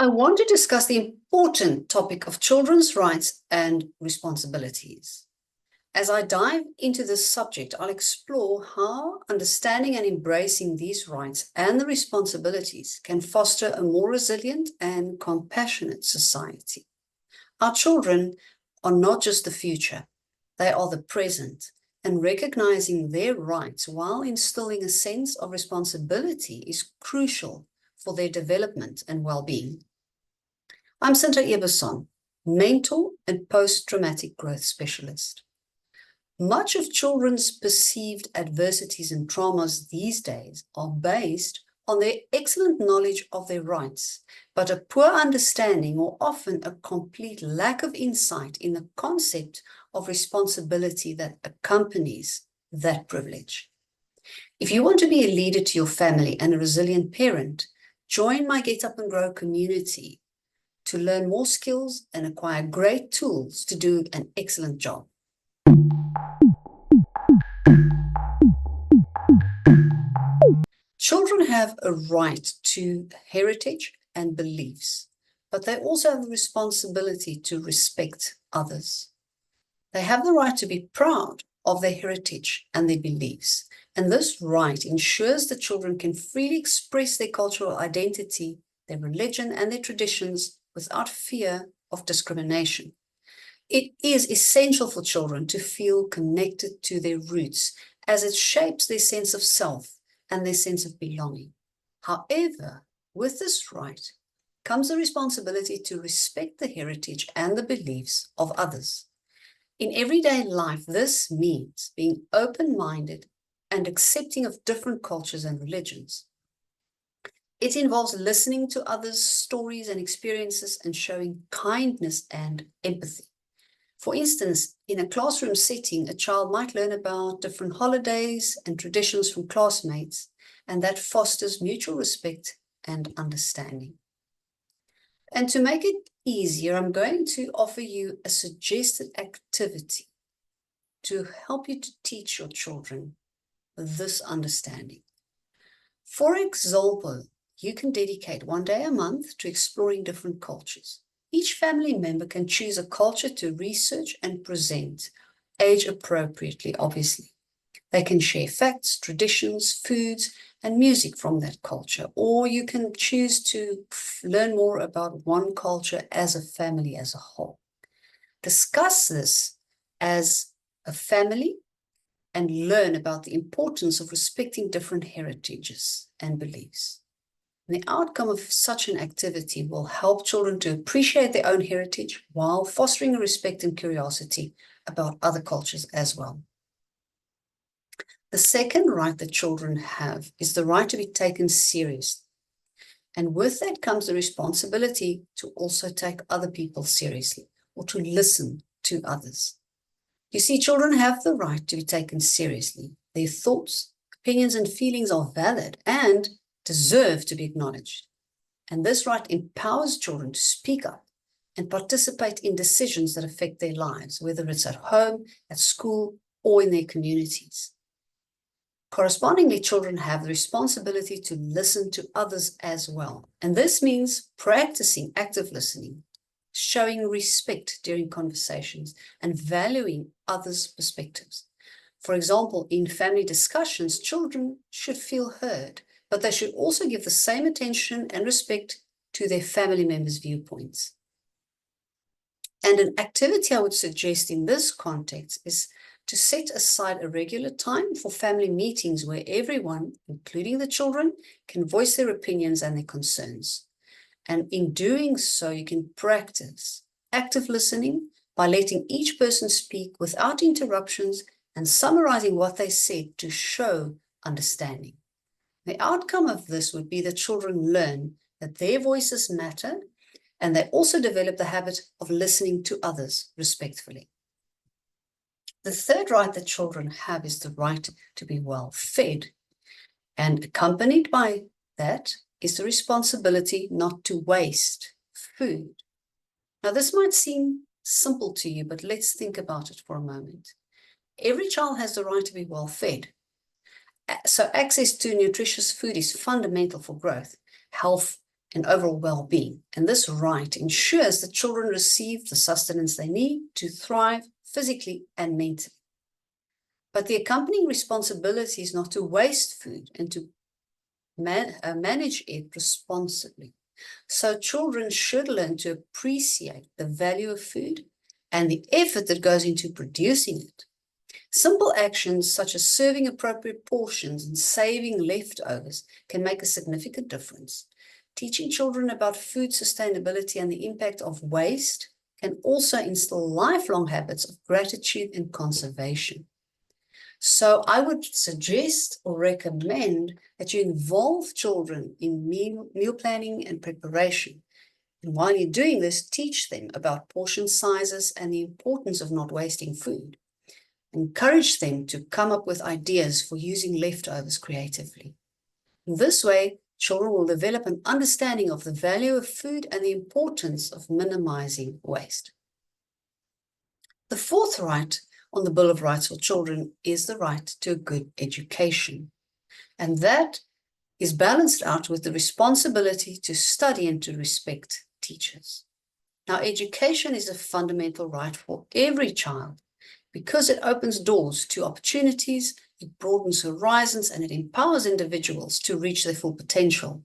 I want to discuss the important topic of children's rights and responsibilities. As I dive into this subject, I'll explore how understanding and embracing these rights and the responsibilities can foster a more resilient and compassionate society. Our children are not just the future, they are the present, and recognizing their rights while instilling a sense of responsibility is crucial for their development and well-being. I'm Sinta Ebersohn, mentor and post-traumatic growth specialist. Much of children's perceived adversities and traumas these days are based on their excellent knowledge of their rights, but a poor understanding or often a complete lack of insight in the concept of responsibility that accompanies that privilege. If you want to be a leader to your family and a resilient parent, join my Get Up and Grow community to learn more skills and acquire great tools to do an excellent job. Children have a right to heritage and beliefs, but they also have the responsibility to respect others. They have the right to be proud of their heritage and their beliefs, and this right ensures that children can freely express their cultural identity, their religion, and their traditions without fear of discrimination. It is essential for children to feel connected to their roots, as it shapes their sense of self and their sense of belonging. However, with this right comes a responsibility to respect the heritage and the beliefs of others. In everyday life, this means being open-minded and accepting of different cultures and religions. It involves listening to others' stories and experiences and showing kindness and empathy. For instance, in a classroom setting, a child might learn about different holidays and traditions from classmates, and that fosters mutual respect and understanding. And to make it easier, I'm going to offer you a suggested activity to help you to teach your children this understanding. For example, you can dedicate one day a month to exploring different cultures. Each family member can choose a culture to research and present, age appropriately, obviously. They can share facts, traditions, foods, and music from that culture, or you can choose to learn more about one culture as a family as a whole. Discuss this as a family and learn about the importance of respecting different heritages and beliefs. The outcome of such an activity will help children to appreciate their own heritage while fostering a respect and curiosity about other cultures as well. The second right that children have is the right to be taken seriously. And with that comes the responsibility to also take other people seriously or to listen to others. You see, children have the right to be taken seriously. Their thoughts, opinions, and feelings are valid and deserve to be acknowledged. And this right empowers children to speak up and participate in decisions that affect their lives, whether it's at home, at school, or in their communities. Correspondingly, children have the responsibility to listen to others as well. And this means practicing active listening, showing respect during conversations, and valuing others' perspectives. For example, in family discussions, children should feel heard, but they should also give the same attention and respect to their family members' viewpoints. And an activity I would suggest in this context is to set aside a regular time for family meetings where everyone, including the children, can voice their opinions and their concerns. And in doing so, you can practice active listening by letting each person speak without interruptions and summarizing what they said to show understanding. The outcome of this would be that children learn that their voices matter, and they also develop the habit of listening to others respectfully. The third right that children have is the right to be well fed, and accompanied by that is the responsibility not to waste food. Now, this might seem simple to you, but let's think about it for a moment. Every child has the right to be well fed. So access to nutritious food is fundamental for growth, health, and overall well-being. And this right ensures that children receive the sustenance they need to thrive physically and mentally. But the accompanying responsibility is not to waste food and to manage it responsibly. So children should learn to appreciate the value of food and the effort that goes into producing it. Simple actions such as serving appropriate portions and saving leftovers can make a significant difference. Teaching children about food sustainability and the impact of waste can also instill lifelong habits of gratitude and conservation. So I would suggest or recommend that you involve children in meal planning and preparation. And while you're doing this, teach them about portion sizes and the importance of not wasting food. Encourage them to come up with ideas for using leftovers creatively. This way, children will develop an understanding of the value of food and the importance of minimizing waste. The fourth right on the Bill of Rights for Children is the right to a good education. And that is balanced out with the responsibility to study and to respect teachers. Now, education is a fundamental right for every child because it opens doors to opportunities, it broadens horizons, and it empowers individuals to reach their full potential.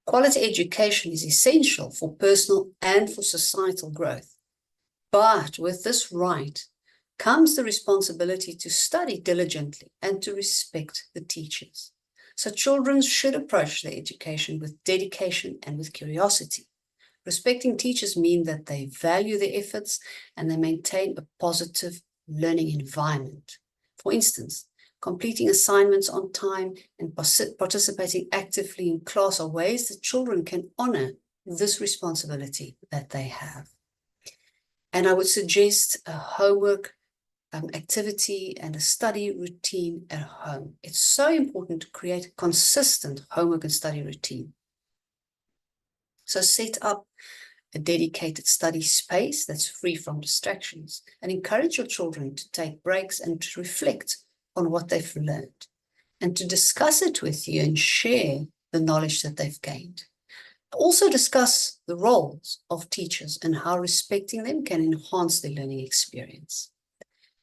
Quality education is essential for personal and for societal growth. But with this right comes the responsibility to study diligently and to respect the teachers. So children should approach their education with dedication and with curiosity. Respecting teachers means that they value their efforts and they maintain a positive learning environment. For instance, completing assignments on time and participating actively in class are ways that children can honor this responsibility that they have. And I would suggest a homework activity and a study routine at home. It's so important to create a consistent homework and study routine. So set up a dedicated study space that's free from distractions and encourage your children to take breaks and to reflect on what they've learned and to discuss it with you and share the knowledge that they've gained. Also discuss the roles of teachers and how respecting them can enhance their learning experience.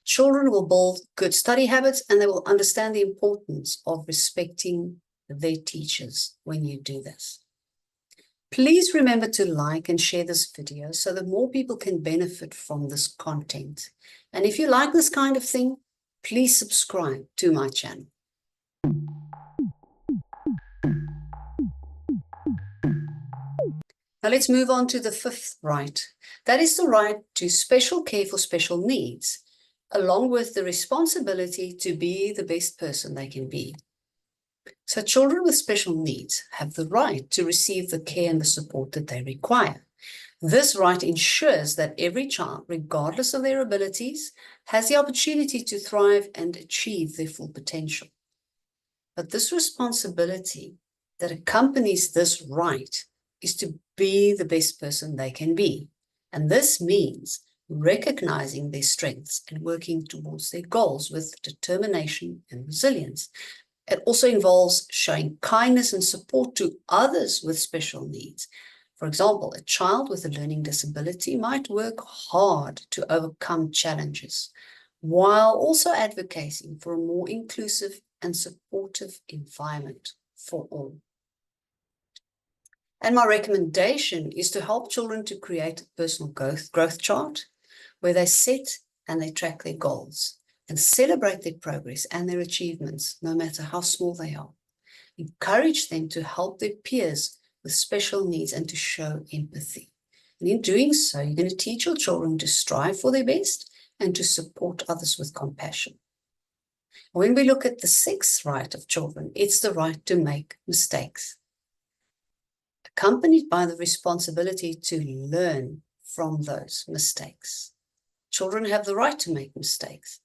Children will build good study habits and they will understand the importance of respecting their teachers when you do this. Please remember to like and share this video so that more people can benefit from this content. And if you like this kind of thing, please subscribe to my channel. Now let's move on to the fifth right. That is the right to special care for special needs, along with the responsibility to be the best person they can be. So children with special needs have the right to receive the care and the support that they require. This right ensures that every child, regardless of their abilities, has the opportunity to thrive and achieve their full potential. But this responsibility that accompanies this right is to be the best person they can be. And this means recognizing their strengths and working towards their goals with determination and resilience. It also involves showing kindness and support to others with special needs. For example, a child with a learning disability might work hard to overcome challenges, while also advocating for a more inclusive and supportive environment for all. And my recommendation is to help children to create a personal growth chart where they set and they track their goals and celebrate their progress and their achievements, no matter how small they are. Encourage them to help their peers with special needs and to show empathy. And in doing so, you're going to teach your children to strive for their best and to support others with compassion. When we look at the sixth right of children, it's the right to make mistakes, accompanied by the responsibility to learn from those mistakes. Children have the right to make mistakes.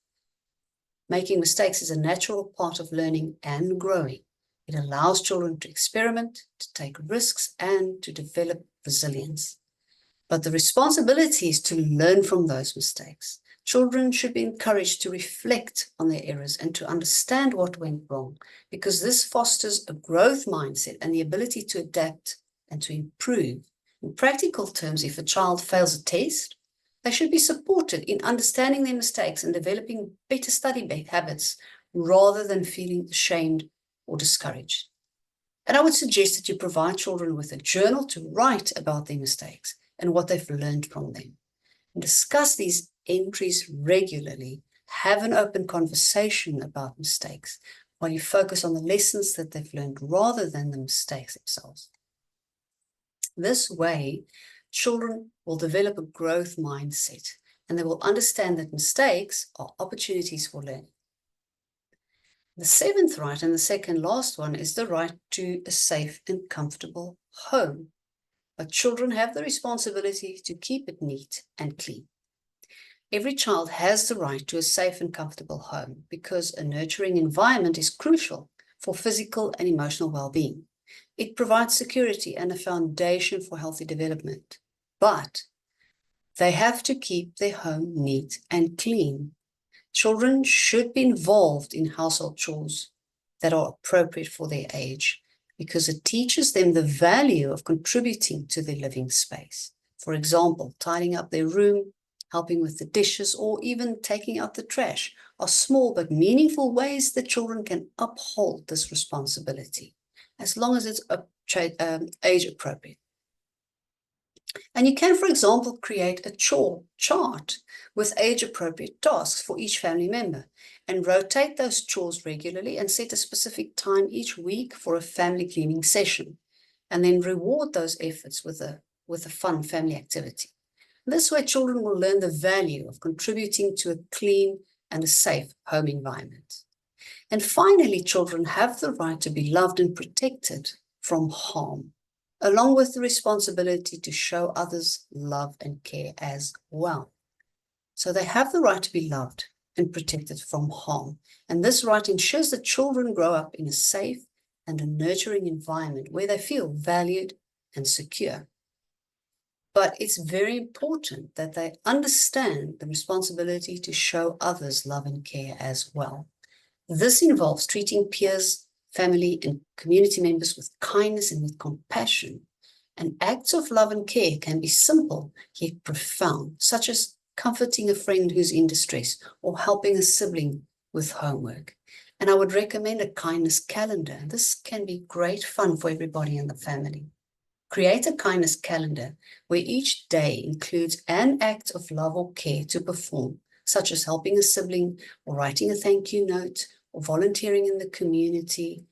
Making mistakes is a natural part of learning and growing. It allows children to experiment, to take risks, and to develop resilience. But the responsibility is to learn from those mistakes. Children should be encouraged to reflect on their errors and to understand what went wrong, because this fosters a growth mindset and the ability to adapt and to improve. In practical terms, if a child fails a test, they should be supported in understanding their mistakes and developing better study habits rather than feeling ashamed or discouraged. And I would suggest that you provide children with a journal to write about their mistakes and what they've learned from them. And discuss these entries regularly. Have an open conversation about mistakes while you focus on the lessons that they've learned rather than the mistakes themselves. This way, children will develop a growth mindset and they will understand that mistakes are opportunities for learning. The seventh right, and the second last one, is the right to a safe and comfortable home. But children have the responsibility to keep it neat and clean. Every child has the right to a safe and comfortable home because a nurturing environment is crucial for physical and emotional well-being. It provides security and a foundation for healthy development. But they have to keep their home neat and clean. Children should be involved in household chores that are appropriate for their age because it teaches them the value of contributing to their living space. For example, tidying up their room, helping with the dishes, or even taking out the trash are small but meaningful ways that children can uphold this responsibility, as long as it's age appropriate. And you can, for example, create a chore chart with age-appropriate tasks for each family member and rotate those chores regularly and set a specific time each week for a family cleaning session, and then reward those efforts with a fun family activity. This way, children will learn the value of contributing to a clean and a safe home environment. And finally, children have the right to be loved and protected from harm, along with the responsibility to show others love and care as well. So they have the right to be loved and protected from harm. And this right ensures that children grow up in a safe and a nurturing environment where they feel valued and secure. But it's very important that they understand the responsibility to show others love and care as well. This involves treating peers, family, and community members with kindness and with compassion. And acts of love and care can be simple yet profound, such as comforting a friend who's in distress or helping a sibling with homework. And I would recommend a kindness calendar. This can be great fun for everybody in the family. Create a kindness calendar where each day includes an act of love or care to perform, such as helping a sibling or writing a thank you note or volunteering in the community,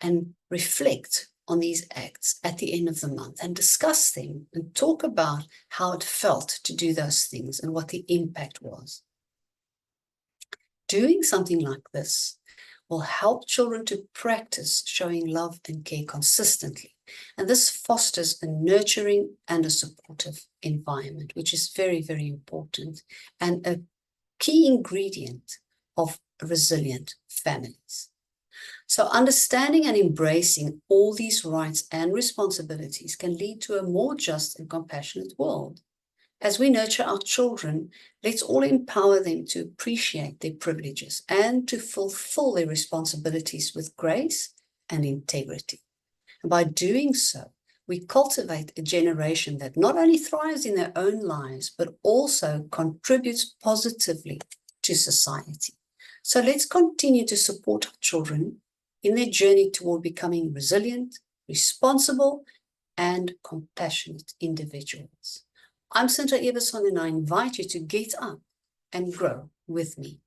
and reflect on these acts at the end of the month and discuss them and talk about how it felt to do those things and what the impact was. Doing something like this will help children to practice showing love and care consistently. And this fosters a nurturing and a supportive environment, which is very, very important and a key ingredient of resilient families. So understanding and embracing all these rights and responsibilities can lead to a more just and compassionate world. As we nurture our children, let's all empower them to appreciate their privileges and to fulfill their responsibilities with grace and integrity. And by doing so, we cultivate a generation that not only thrives in their own lives, but also contributes positively to society. So let's continue to support our children in their journey toward becoming resilient, responsible, and compassionate individuals. I'm Sinta Ebersohn, and I invite you to get up and grow with me.